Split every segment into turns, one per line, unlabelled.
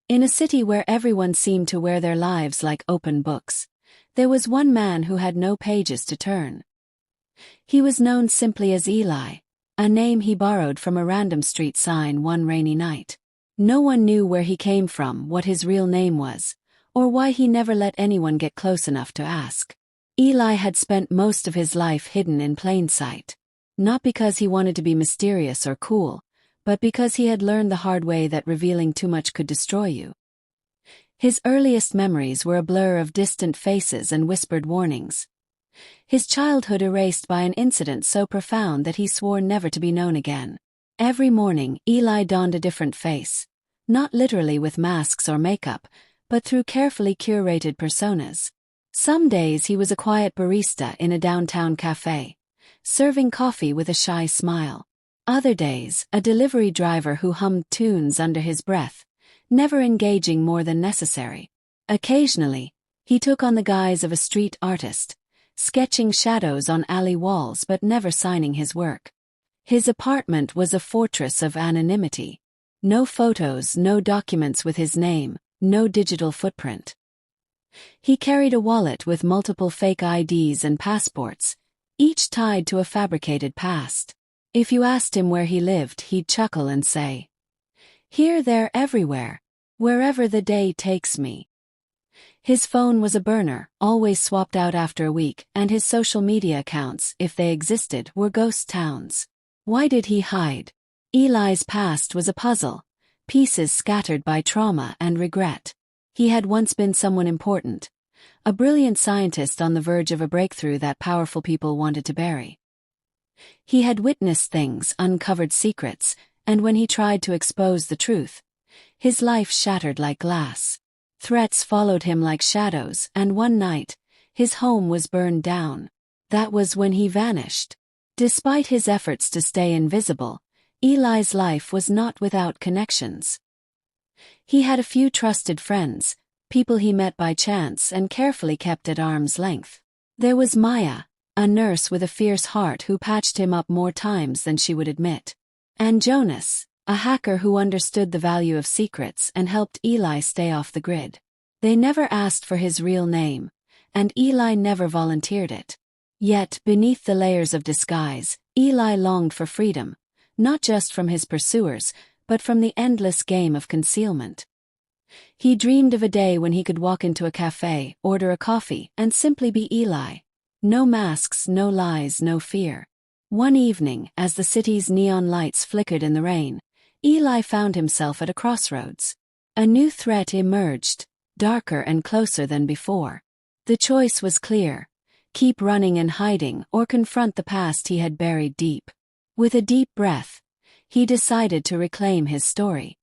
In a city where everyone seemed to wear their lives like open books, there was one man who had no pages to turn. He was known simply as Eli, a name he borrowed from a random street sign one rainy night. No one knew where he came from, what his real name was, or why he never let anyone get close enough to ask. Eli had spent most of his life hidden in plain sight. Not because he wanted to be mysterious or cool, but because he had learned the hard way that revealing too much could destroy you. His earliest memories were a blur of distant faces and whispered warnings. His childhood erased by an incident so profound that he swore never to be known again. Every morning, Eli donned a different face, not literally with masks or makeup, but through carefully curated personas. Some days he was a quiet barista in a downtown cafe, serving coffee with a shy smile. Other days, a delivery driver who hummed tunes under his breath, never engaging more than necessary. Occasionally, he took on the guise of a street artist, sketching shadows on alley walls but never signing his work. His apartment was a fortress of anonymity. No photos, no documents with his name, no digital footprint. He carried a wallet with multiple fake IDs and passports, each tied to a fabricated past. If you asked him where he lived, he'd chuckle and say, "Here, there, everywhere, wherever the day takes me." His phone was a burner, always swapped out after a week, and his social media accounts, if they existed, were ghost towns. Why did he hide? Eli's past was a puzzle, pieces scattered by trauma and regret. He had once been someone important, a brilliant scientist on the verge of a breakthrough that powerful people wanted to bury. He had witnessed things, uncovered secrets, and when he tried to expose the truth, his life shattered like glass. Threats followed him like shadows, and one night, his home was burned down. That was when he vanished. Despite his efforts to stay invisible, Eli's life was not without connections. He had a few trusted friends, people he met by chance and carefully kept at arm's length. There was Maya, a nurse with a fierce heart who patched him up more times than she would admit. And Jonas, a hacker who understood the value of secrets and helped Eli stay off the grid. They never asked for his real name, and Eli never volunteered it. Yet, beneath the layers of disguise, Eli longed for freedom, not just from his pursuers, but from the endless game of concealment. He dreamed of a day when he could walk into a cafe, order a coffee, and simply be Eli. No masks, no lies, no fear. One evening, as the city's neon lights flickered in the rain, Eli found himself at a crossroads. A new threat emerged, darker and closer than before. The choice was clear: keep running and hiding, or confront the past he had buried deep. With a deep breath, he decided to reclaim his story.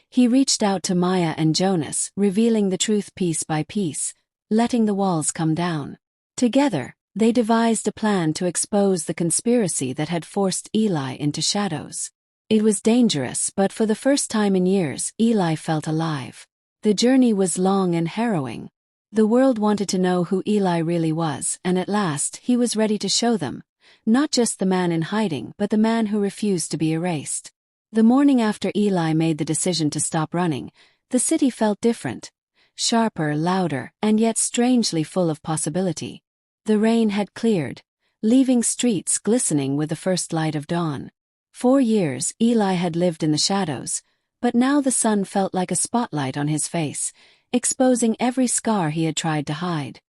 He reached out to Maya and Jonas, revealing the truth piece by piece, letting the walls come down. Together, they devised a plan to expose the conspiracy that had forced Eli into shadows. It was dangerous, but for the first time in years, Eli felt alive. The journey was long and harrowing. The world wanted to know who Eli really was, and at last, he was ready to show them, not just the man in hiding, but the man who refused to be erased. The morning after Eli made the decision to stop running, the city felt different, sharper, louder, and yet strangely full of possibility. The rain had cleared, leaving streets glistening with the first light of dawn. 4 years, Eli had lived in the shadows, but now the sun felt like a spotlight on his face, exposing every scar he had tried to hide.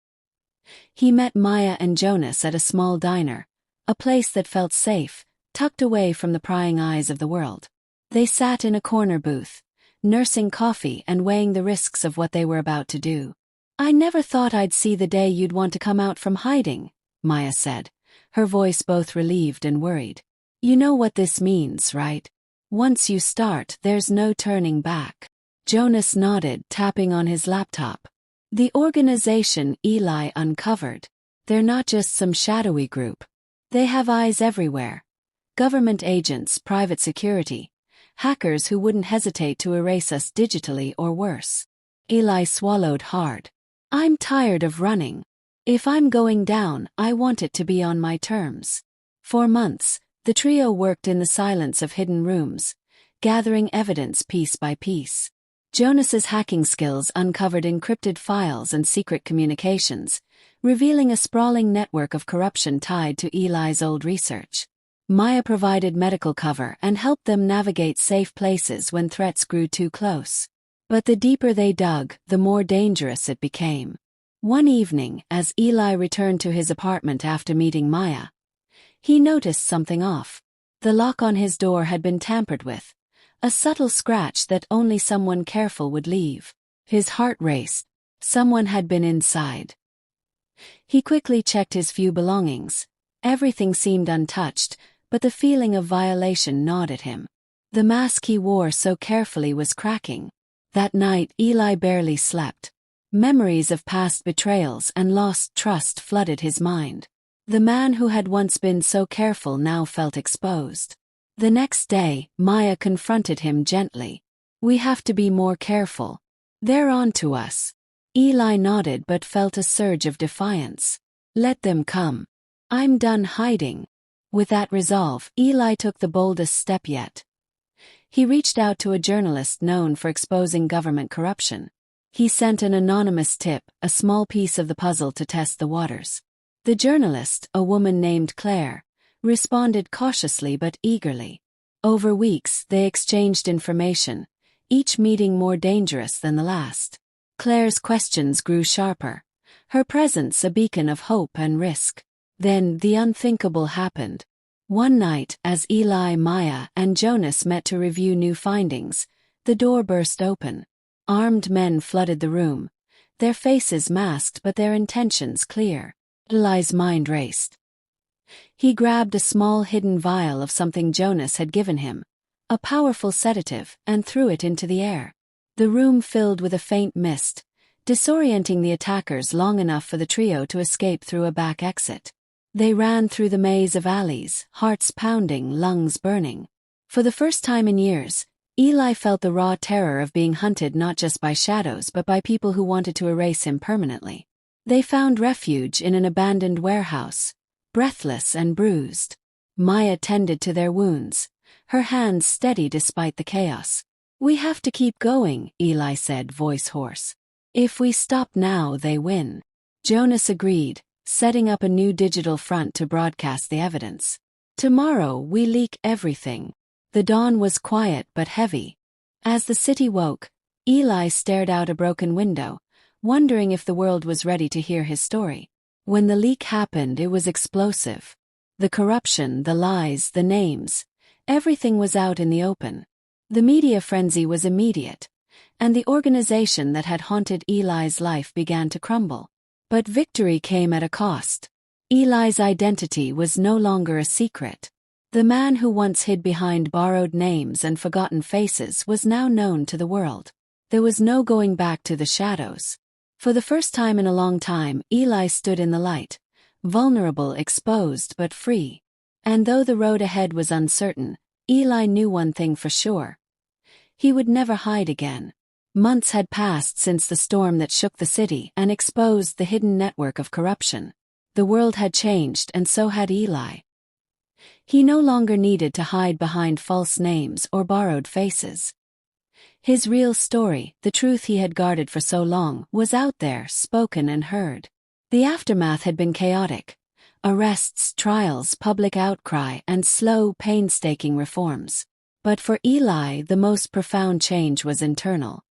He met Maya and Jonas at a small diner, a place that felt safe, tucked away from the prying eyes of the world. They sat in a corner booth, nursing coffee and weighing the risks of what they were about to do. "I never thought I'd see the day you'd want to come out from hiding," Maya said, her voice both relieved and worried. "You know what this means, right? Once you start, there's no turning back." Jonas nodded, tapping on his laptop. The organization Eli uncovered. They're not just some shadowy group. They have eyes everywhere. Government agents, private security, hackers who wouldn't hesitate to erase us digitally or worse. Eli swallowed hard. "I'm tired of running. If I'm going down, I want it to be on my terms." For months, the trio worked in the silence of hidden rooms, gathering evidence piece by piece. Jonas's hacking skills uncovered encrypted files and secret communications, revealing a sprawling network of corruption tied to Eli's old research. Maya provided medical cover and helped them navigate safe places when threats grew too close. But the deeper they dug, the more dangerous it became. One evening, as Eli returned to his apartment after meeting Maya, he noticed something off. The lock on his door had been tampered with, a subtle scratch that only someone careful would leave. His heart raced. Someone had been inside. He quickly checked his few belongings. Everything seemed untouched, but the feeling of violation gnawed at him. The mask he wore so carefully was cracking. That night, Eli barely slept. Memories of past betrayals and lost trust flooded his mind. The man who had once been so careful now felt exposed. The next day, Maya confronted him gently. "We have to be more careful. They're on to us." Eli nodded but felt a surge of defiance. "Let them come. I'm done hiding." With that resolve, Eli took the boldest step yet. He reached out to a journalist known for exposing government corruption. He sent an anonymous tip, a small piece of the puzzle to test the waters. The journalist, a woman named Claire, responded cautiously but eagerly. Over weeks, they exchanged information, each meeting more dangerous than the last. Claire's questions grew sharper, her presence a beacon of hope and risk. Then the unthinkable happened. One night, as Eli, Maya, and Jonas met to review new findings, the door burst open. Armed men flooded the room, their faces masked but their intentions clear. Eli's mind raced. He grabbed a small hidden vial of something Jonas had given him, a powerful sedative, and threw it into the air. The room filled with a faint mist, disorienting the attackers long enough for the trio to escape through a back exit. They ran through the maze of alleys, hearts pounding, lungs burning. For the first time in years, Eli felt the raw terror of being hunted not just by shadows but by people who wanted to erase him permanently. They found refuge in an abandoned warehouse, breathless and bruised. Maya tended to their wounds, her hands steady despite the chaos. "We have to keep going," Eli said, voice hoarse. "If we stop now, they win." Jonas agreed, setting up a new digital front to broadcast the evidence. "Tomorrow we leak everything." The dawn was quiet but heavy. As the city woke, Eli stared out a broken window, wondering if the world was ready to hear his story. When the leak happened, it was explosive. The corruption, the lies, the names, everything was out in the open. The media frenzy was immediate, and the organization that had haunted Eli's life began to crumble. But victory came at a cost. Eli's identity was no longer a secret. The man who once hid behind borrowed names and forgotten faces was now known to the world. There was no going back to the shadows. For the first time in a long time, Eli stood in the light, vulnerable, exposed but free. And though the road ahead was uncertain, Eli knew one thing for sure. He would never hide again. Months had passed since the storm that shook the city and exposed the hidden network of corruption. The world had changed, and so had Eli. He no longer needed to hide behind false names or borrowed faces. His real story, the truth he had guarded for so long, was out there, spoken and heard. The aftermath had been chaotic. Arrests, trials, public outcry, and slow, painstaking reforms. But for Eli, the most profound change was internal.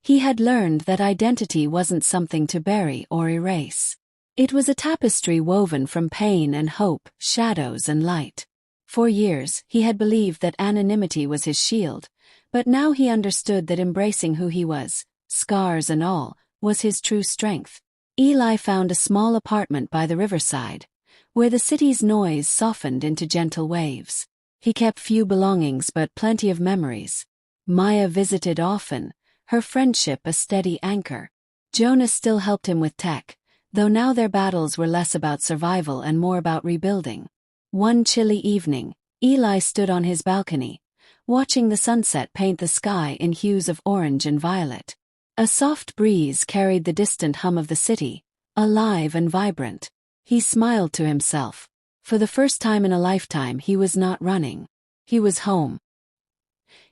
He had learned that identity wasn't something to bury or erase. It was a tapestry woven from pain and hope, shadows and light. For years, he had believed that anonymity was his shield, but now he understood that embracing who he was, scars and all, was his true strength. Eli found a small apartment by the riverside, where the city's noise softened into gentle waves. He kept few belongings but plenty of memories. Maya visited often, her friendship a steady anchor. Jonas still helped him with tech, though now their battles were less about survival and more about rebuilding. One chilly evening, Eli stood on his balcony, watching the sunset paint the sky in hues of orange and violet. A soft breeze carried the distant hum of the city, alive and vibrant. He smiled to himself. For the first time in a lifetime, he was not running. He was home.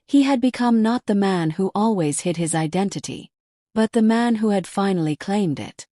He had become not the man who always hid his identity, but the man who had finally claimed it.